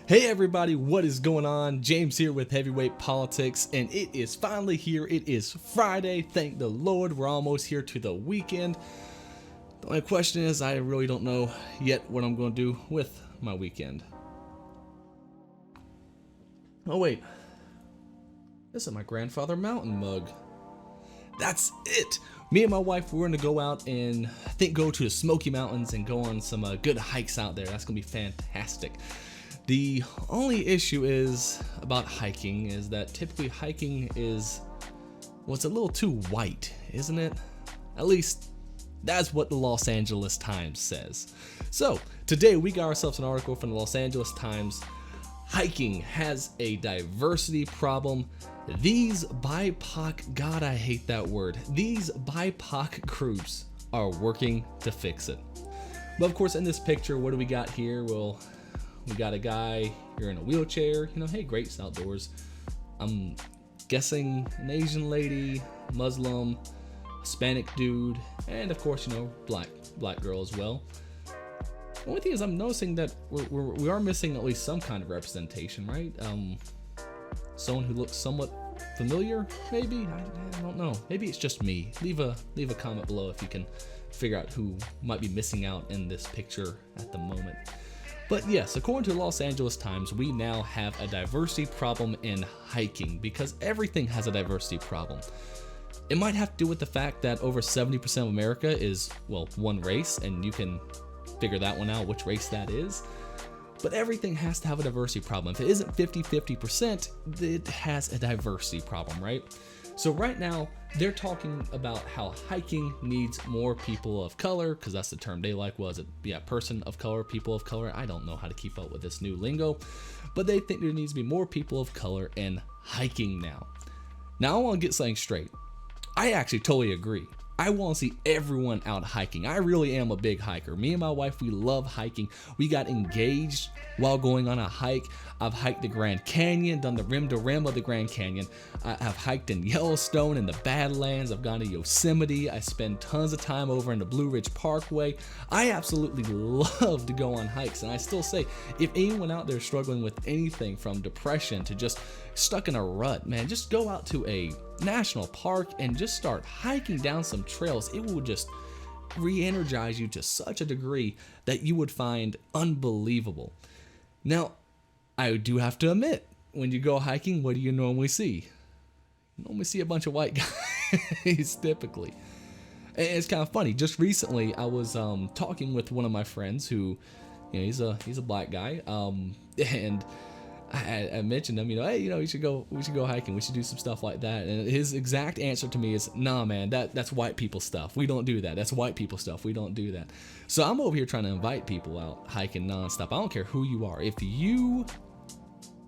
Hey everybody, what is going on? James here with Heavyweight Politics, and it is finally here. It is Friday. Thank the Lord. We're almost here to the weekend. The only question is, I really don't know yet what I'm going to do with my weekend. Oh wait, this is my grandfather mountain mug. That's it. Me and my wife, we're going to go out and I think go to the Smoky Mountains and go on some good hikes out there. That's going to be fantastic. The only issue is about hiking is that typically hiking is, well, it's a little too white, isn't it? At least that's what the Los Angeles Times says. So today we got ourselves an article from the Los Angeles Times. Hiking has a diversity problem. These BIPOC, God, I hate that word. These BIPOC groups are working to fix it. But of course, in this picture, what do we got here? Well, we got a guy here in a wheelchair. You know, hey, great, it's outdoors. I'm guessing an Asian lady, Muslim, Hispanic dude, and of course, you know, black girl as well. The only thing is I'm noticing that we are missing at least some kind of representation, right? Someone who looks somewhat familiar, maybe? I don't know. Maybe it's just me. Leave a comment below if you can figure out who might be missing out in this picture at the moment. But yes, according to the Los Angeles Times, we now have a diversity problem in hiking because everything has a diversity problem. It might have to do with the fact that over 70% of America is, well, one race, and you can figure that one out, which race that is. But everything has to have a diversity problem. If it isn't 50-50%, it has a diversity problem, right? So right now, they're talking about how hiking needs more people of color, because that's the term they like. Was it, yeah, person of color, people of color? I don't know how to keep up with this new lingo, but they think there needs to be more people of color in hiking now. Now I want to get something straight. I actually totally agree. I want to see everyone out hiking. I really am a big hiker. Me and my wife, we love hiking. We got engaged while going on a hike. I've hiked the Grand Canyon, done the rim to rim of the Grand Canyon. I've hiked in Yellowstone and the Badlands. I've gone to Yosemite. I spend tons of time over in the Blue Ridge Parkway. I absolutely love to go on hikes. And I still say, if anyone out there struggling with anything from depression to just stuck in a rut, man, just go out to a national park and just start hiking down some trails. It will just re-energize you to such a degree that you would find unbelievable. Now, I do have to admit, when you go hiking, what do you normally see? You normally see a bunch of white guys, typically. And it's kind of funny. Just recently, I was talking with one of my friends who, you know, he's a black guy, and I mentioned him, you know, hey, you know, we should go hiking. We should do some stuff like that. And his exact answer to me is, nah, man, that's white people stuff. We don't do that. That's white people stuff. We don't do that. So I'm over here trying to invite people out hiking nonstop. I don't care who you are. If you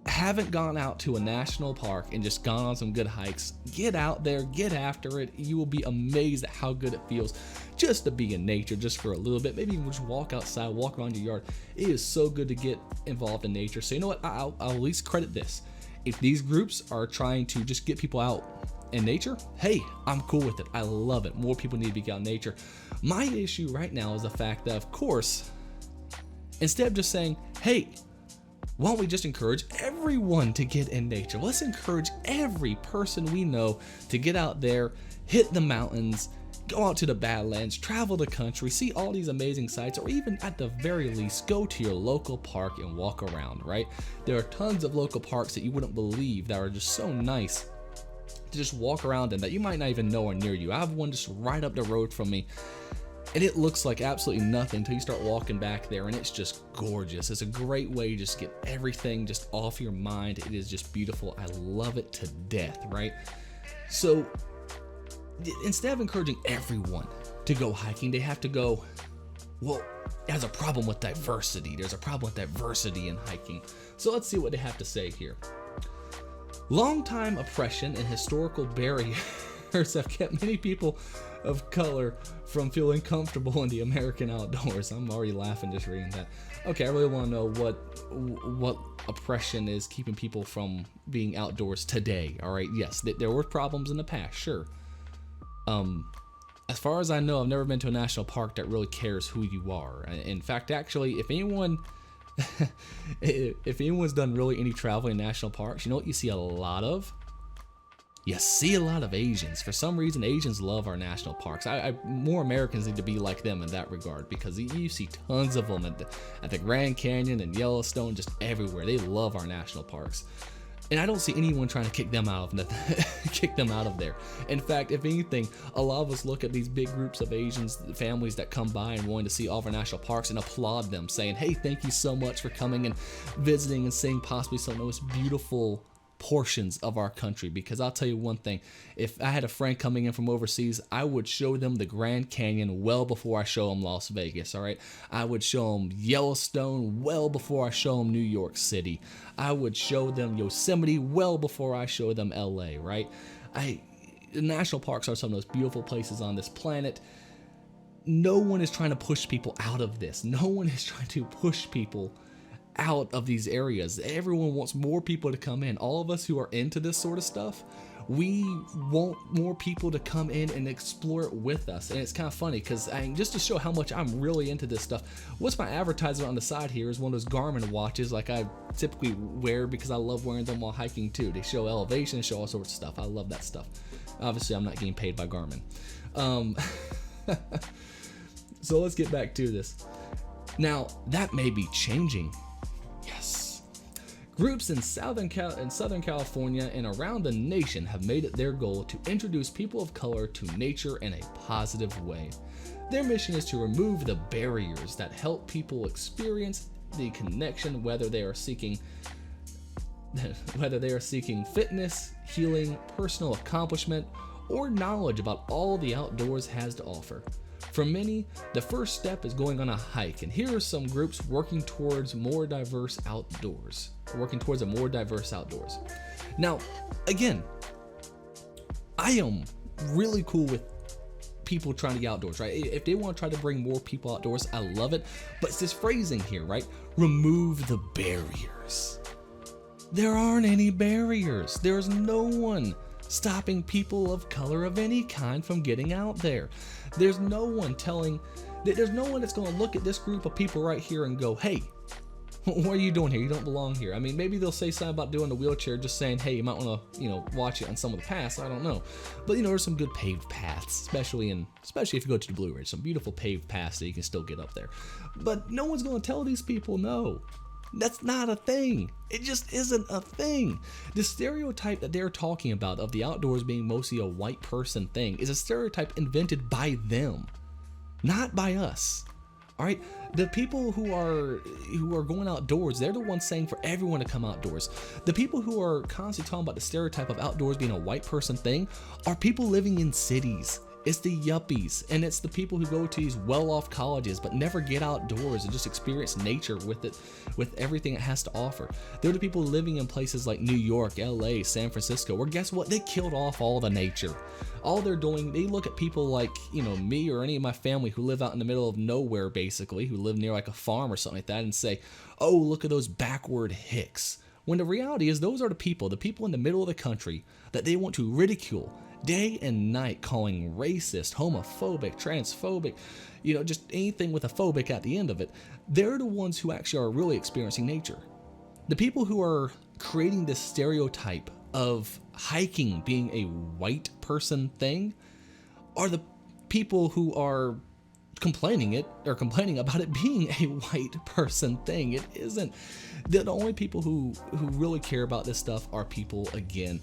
haven't gone out to a national park and just gone on some good hikes, get out there, get after it. You will be amazed at how good it feels just to be in nature just for a little bit. Maybe even just walk outside, walk around your yard. It is so good to get involved in nature. So you know what, I'll at least credit this. If these groups are trying to just get people out in nature, hey, I'm cool with it. I love it. More people need to be out in nature. My issue right now is the fact that, of course, instead of just saying, hey, why don't we just encourage everyone to get in nature? Let's encourage every person we know to get out there, hit the mountains, go out to the Badlands, travel the country, see all these amazing sights, or even at the very least, go to your local park and walk around, right? There are tons of local parks that you wouldn't believe that are just so nice to just walk around in that you might not even know are near you. I have one just right up the road from me, and it looks like absolutely nothing until you start walking back there, and it's just gorgeous. It's a great way to just get everything just off your mind. It is just beautiful. I love it to death, right? So instead of encouraging everyone to go hiking, they have to go, well, there's a problem with diversity. There's a problem with diversity in hiking. So let's see what they have to say here. Long-time oppression and historical barriers have kept many people of color from feeling comfortable in the American outdoors. I'm already laughing just reading that. Okay, I really want to know what oppression is keeping people from being outdoors today. All right, yes, there were problems in the past, sure. As far as I know, I've never been to a national park that really cares who you are. In fact, actually, if anyone If anyone's done really any traveling in national parks, you know what you see a lot of? You see a lot of Asians. For some reason, Asians love our national parks. More Americans need to be like them in that regard, because you see tons of them at the Grand Canyon and Yellowstone, just everywhere. They love our national parks. And I don't see anyone trying to kick them out of there. In fact, if anything, a lot of us look at these big groups of Asians, families that come by and wanting to see all of our national parks, and applaud them, saying, hey, thank you so much for coming and visiting and seeing possibly some of the most beautiful portions of our country. Because I'll tell you one thing, if I had a friend coming in from overseas, I would show them the Grand Canyon well before I show them Las Vegas. All right, I would show them Yellowstone well before I show them New York City. I would show them Yosemite well before I show them LA. Right, the national parks are some of those beautiful places on this planet. No one is trying to push people out of this. No one is trying to push people out of these areas. Everyone wants more people to come in. All of us who are into this sort of stuff, we want more people to come in and explore it with us. And it's kind of funny because just to show how much I'm really into this stuff, what's my advertisement on the side here is one of those Garmin watches like I typically wear because I love wearing them while hiking too. They show elevation, show all sorts of stuff. I love that stuff. Obviously, I'm not getting paid by Garmin. So let's get back to this. Now, that may be changing. Yes. Groups in Southern California and around the nation have made it their goal to introduce people of color to nature in a positive way. Their mission is to remove the barriers that help people experience the connection, whether they are seeking fitness, healing, personal accomplishment, or knowledge about all the outdoors has to offer. For many, the first step is going on a hike, and here are some groups working towards a more diverse outdoors. Now, again, I am really cool with people trying to get outdoors, right? If they want to try to bring more people outdoors, I love it. But it's this phrasing here, right? Remove the barriers. There aren't any barriers. There's no one stopping people of color of any kind from getting out there. There's no one that's going to look at this group of people right here and go, hey, what are you doing here? You don't belong here. I mean, maybe they'll say something about doing the wheelchair, just saying, hey, you might want to, watch it on some of the paths. I don't know. But, there's some good paved paths, especially if you go to the Blue Ridge, some beautiful paved paths that you can still get up there. But no one's going to tell these people no. That's not a thing. It just isn't a thing. The stereotype that they're talking about of the outdoors being mostly a white person thing is a stereotype invented by them, not by us. All right, the people who are going outdoors, they're the ones saying for everyone to come outdoors. The people who are constantly talking about the stereotype of outdoors being a white person thing are people living in cities. It's the yuppies, and it's the people who go to these well-off colleges but never get outdoors and just experience nature with everything it has to offer. They're the people living in places like New York, LA, San Francisco, where guess what? They killed off all the nature. All they're doing, they look at people like, me or any of my family who live out in the middle of nowhere, basically, who live near like a farm or something like that, and say, oh, look at those backward hicks. When the reality is those are the people in the middle of the country that they want to ridicule day and night, calling racist, homophobic, transphobic, just anything with a phobic at the end of it. They're the ones who actually are really experiencing nature. The people who are creating this stereotype of hiking being a white person thing are the people who are complaining about it being a white person thing. It isn't. The only people who really care about this stuff are people, again,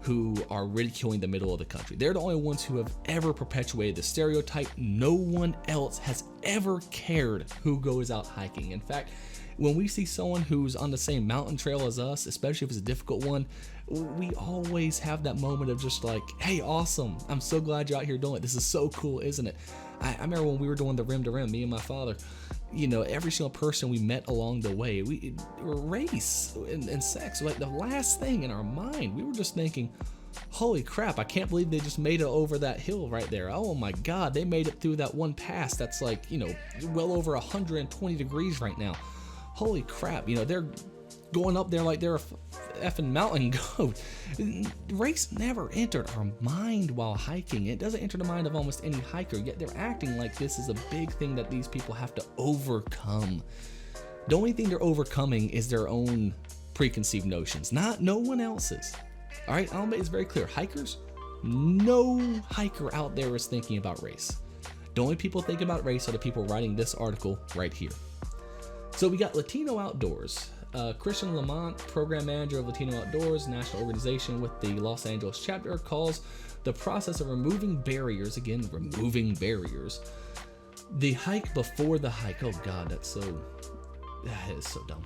who are ridiculing the middle of the country. They're the only ones who have ever perpetuated the stereotype. No one else has ever cared who goes out hiking. In fact, when we see someone who's on the same mountain trail as us, especially if it's a difficult one, we always have that moment of just like, hey, awesome. I'm so glad you're out here doing it. This is so cool, isn't it? I remember when we were doing the rim to rim, me and my father, every single person we met along the way, race and sex, like the last thing in our mind. We were just thinking, holy crap, I can't believe they just made it over that hill right there. Oh my God, they made it through that one pass that's like, well over 120 degrees right now. Holy crap, they're going up there like they're a effing mountain goat. Race never entered our mind while hiking. It doesn't enter the mind of almost any hiker, yet they're acting like this is a big thing that these people have to overcome. The only thing they're overcoming is their own preconceived notions, not no one else's. All right, I'll make this very clear. Hikers, no hiker out there is thinking about race. The only people thinking about race are the people writing this article right here. So we got Latino Outdoors. Christian Lamont, program manager of Latino Outdoors, national organization with the Los Angeles chapter, calls the process of removing barriers, again, removing barriers, the hike before the hike. Oh God, that is so dumb.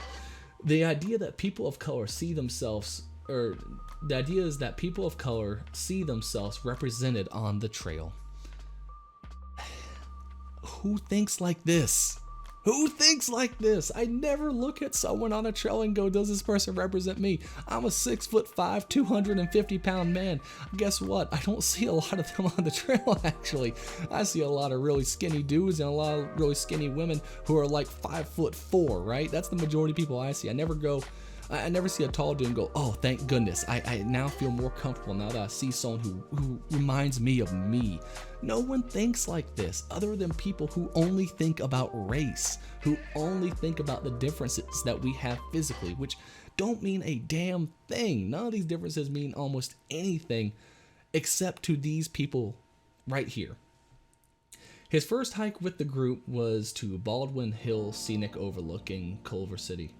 The idea that people of color see themselves, or the idea is that people of color see themselves represented on the trail. Who thinks like this? Who thinks like this? I never look at someone on a trail and go, does this person represent me? I'm a 6'5", 250-pound man. Guess what? I don't see a lot of them on the trail, actually. I see a lot of really skinny dudes and a lot of really skinny women who are like 5'4", right? That's the majority of people I see. I never see a tall dude and go, oh, thank goodness. I now feel more comfortable now that I see someone who reminds me of me. No one thinks like this other than people who only think about race, who only think about the differences that we have physically, which don't mean a damn thing. None of these differences mean almost anything except to these people right here. His first hike with the group was to Baldwin Hill Scenic Overlook in Culver City.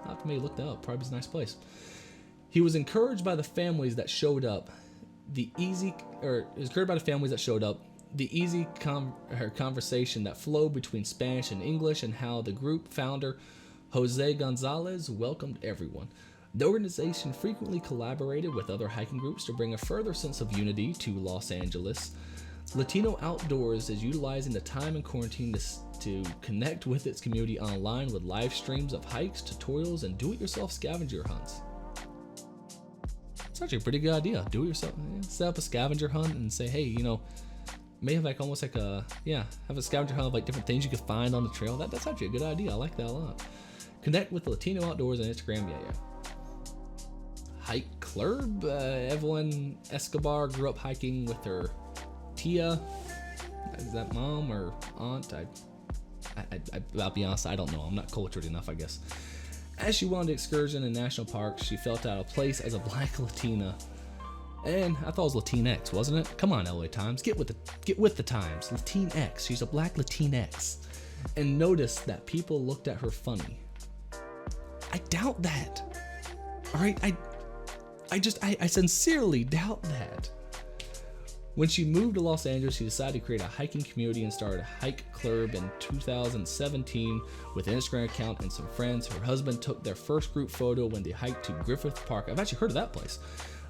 I'll have to maybe look that up. Probably a nice place. He was encouraged by the families that showed up. The easy conversation that flowed between Spanish and English, and how the group founder Jose Gonzalez welcomed everyone. The organization frequently collaborated with other hiking groups to bring a further sense of unity to Los Angeles. Latino Outdoors is utilizing the time in quarantine to connect with its community online with live streams of hikes, tutorials, and do-it-yourself scavenger hunts. It's actually a pretty good idea. Do it yourself. Set up a scavenger hunt and say, hey, maybe have have a scavenger hunt of like different things you can find on the trail. That's actually a good idea. I like that a lot. Connect with Latino Outdoors on Instagram. Yeah. Hike Club. Evelyn Escobar grew up hiking with her tia. Is that mom or aunt? I'll be honest, I don't know. I'm not cultured enough, I guess. As she wanted excursion in national parks, she felt out of place as a black Latina. And I thought it was Latinx, wasn't it? Come on, LA Times, get with the times. Latinx. She's a black Latinx. And noticed that people looked at her funny. I doubt that. All right, I sincerely doubt that. When she moved to Los Angeles, she decided to create a hiking community and started a hike club in 2017 with an Instagram account and some friends. Her husband took their first group photo when they hiked to Griffith Park. I've actually heard of that place.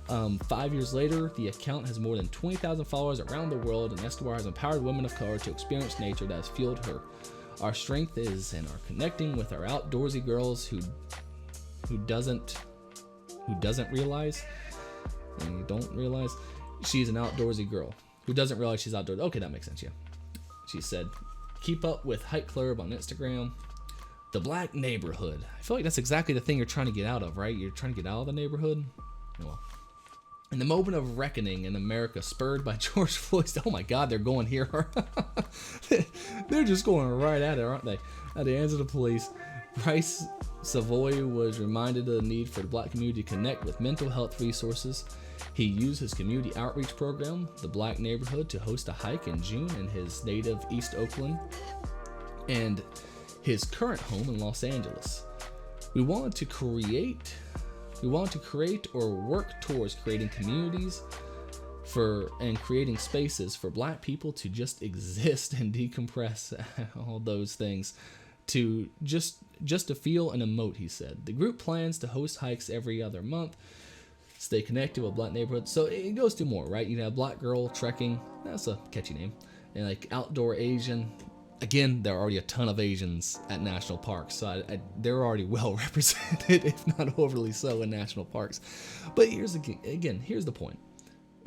5 years later, the account has more than 20,000 followers around the world, and Escobar has empowered women of color to experience nature that has fueled her. Our strength is in our connecting with our outdoorsy girls who doesn't realize, and you don't realize, she's an outdoorsy girl who doesn't realize she's outdoors. Okay, that makes sense, yeah. She said, keep up with Hike Club on Instagram. The Black Neighborhood. I feel like that's exactly the thing you're trying to get out of, right? You're trying to get out of the neighborhood. Well, in the moment of reckoning in America, spurred by George Floyd's, oh my God, they're going here. They're just going right at it, aren't they? At the hands of the police. Bryce Savoy was reminded of the need for the black community to connect with mental health resources. He used his community outreach program, the Black Neighborhood, to host a hike in June in his native East Oakland and his current home in Los Angeles. We wanted to create or work towards creating communities and creating spaces for black people to just exist and decompress, all those things, to just to feel and emote, he said. The group plans to host hikes every other month, stay connected with black neighborhoods. So it goes to more, right? You have Black Girl Trekking, that's a catchy name, and like Outdoor Asian. Again, there are already a ton of Asians at national parks, so they're already well represented, if not overly so, in national parks. But here's the point.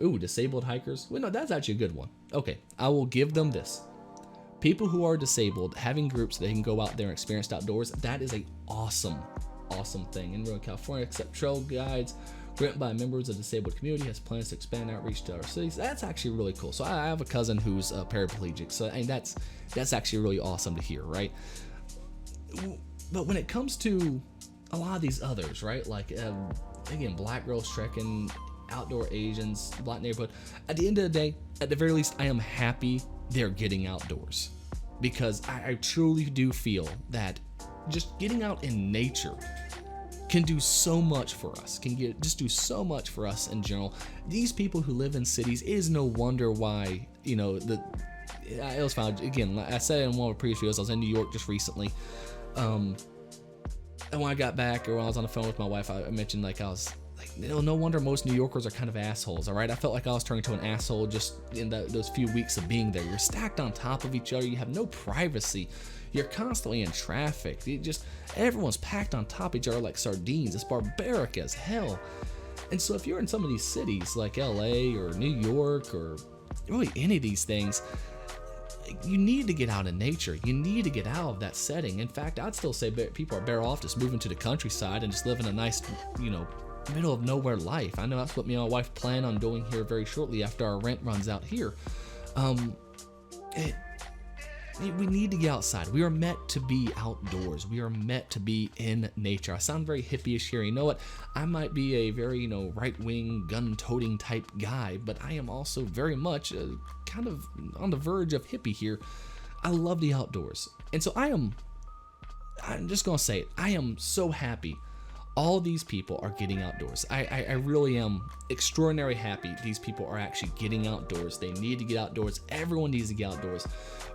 Ooh, disabled hikers. Well, no, that's actually a good one. Okay, I will give them this. People who are disabled, having groups that they can go out there and experience outdoors, that is a awesome thing. In Northern California, except trail guides written by members of the disabled community, has plans to expand outreach to other cities. That's actually really cool. So I have a cousin who's paraplegic, so and that's actually really awesome to hear, right? But when it comes to a lot of these others, right? Like, again, black girls trekking, outdoor Asians, black neighborhood. At the end of the day, at the very least, I am happy they're getting outdoors, because I truly do feel that just getting out in nature can do so much for us, just do so much for us in general. These people who live in cities, it is no wonder why, it was fine. Again, like I said in one of the previous videos, I was in New York just recently. And when I got back, or when I was on the phone with my wife, I mentioned like I was like, no wonder most New Yorkers are kind of assholes, all right? I felt like I was turning to an asshole just in those few weeks of being there. You're stacked on top of each other. You have no privacy. You're constantly in traffic. Everyone's packed on top of each other like sardines. It's barbaric as hell. And so if you're in some of these cities like LA or New York or really any of these things, you need to get out in nature. You need to get out of that setting. In fact, I'd still say people are better off just moving to the countryside and just living a nice, middle of nowhere life. I know that's what me and my wife plan on doing here very shortly after our rent runs out here. We need to get outside. We are meant to be outdoors. We are meant to be in nature. I sound very hippie-ish here. You know what? I might be a very, right-wing, gun-toting type guy, but I am also very much kind of on the verge of hippie here. I love the outdoors. And so I'm just going to say it. I am so happy all these people are getting outdoors. I really am extraordinarily happy these people are actually getting outdoors. They need to get outdoors. Everyone needs to get outdoors.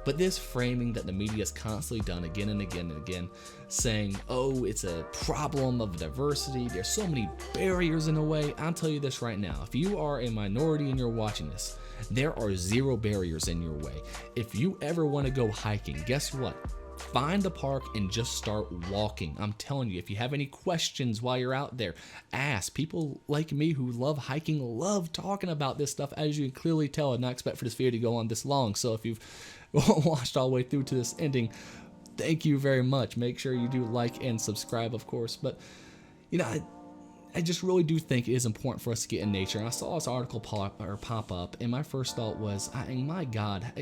But this framing that the media has constantly done again and again and again, saying, oh, it's a problem of diversity, there's so many barriers in the way. I'll tell you this right now. If you are a minority and you're watching this, there are 0 barriers in your way. If you ever want to go hiking, guess what? Find a park and just start walking. I'm telling you, if you have any questions while you're out there, ask. People like me who love hiking love talking about this stuff, as you can clearly tell. I did not expect for this video to go on this long. So if you've watched all the way through to this ending, thank you very much. Make sure you do like and subscribe, of course. But, I just really do think it is important for us to get in nature. And I saw this article pop up, and my first thought was, my God,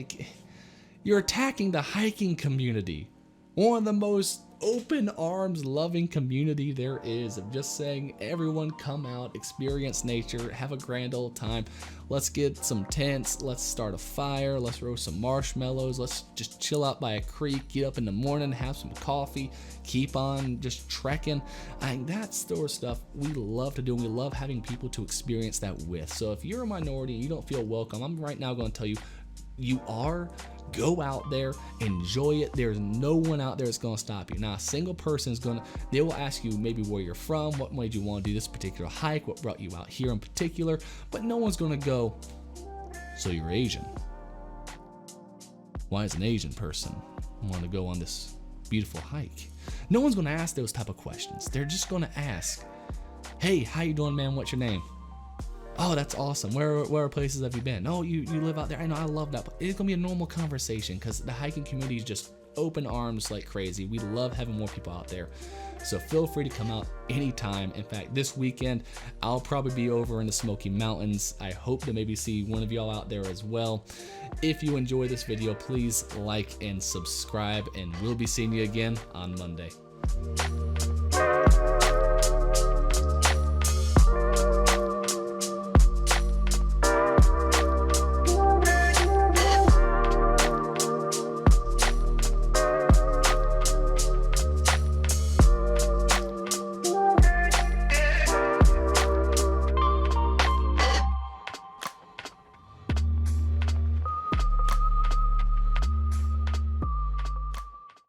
you're attacking the hiking community. One of the most open arms loving community there is, of just saying, everyone come out, experience nature, have a grand old time. Let's get some tents, let's start a fire, let's roast some marshmallows, let's just chill out by a creek, get up in the morning, have some coffee, keep on just trekking. That's the sort of stuff we love to do, and we love having people to experience that with. So if you're a minority and you don't feel welcome, I'm right now going to tell you, you are. Go out there, enjoy it. There's no one out there that's going to stop you. Now, a single person is they will ask you maybe where you're from, what made you want to do this particular hike, what brought you out here in particular, but no one's going to go, so you're Asian. Why is an Asian person want to go on this beautiful hike? No one's going to ask those type of questions. They're just going to ask, hey, how you doing, man? What's your name? Oh, that's awesome. Where places have you been? Oh, you live out there. I know, I love that. But it's going to be a normal conversation, because the hiking community is just open arms like crazy. We love having more people out there. So feel free to come out anytime. In fact, this weekend, I'll probably be over in the Smoky Mountains. I hope to maybe see one of y'all out there as well. If you enjoy this video, please like and subscribe, and we'll be seeing you again on Monday.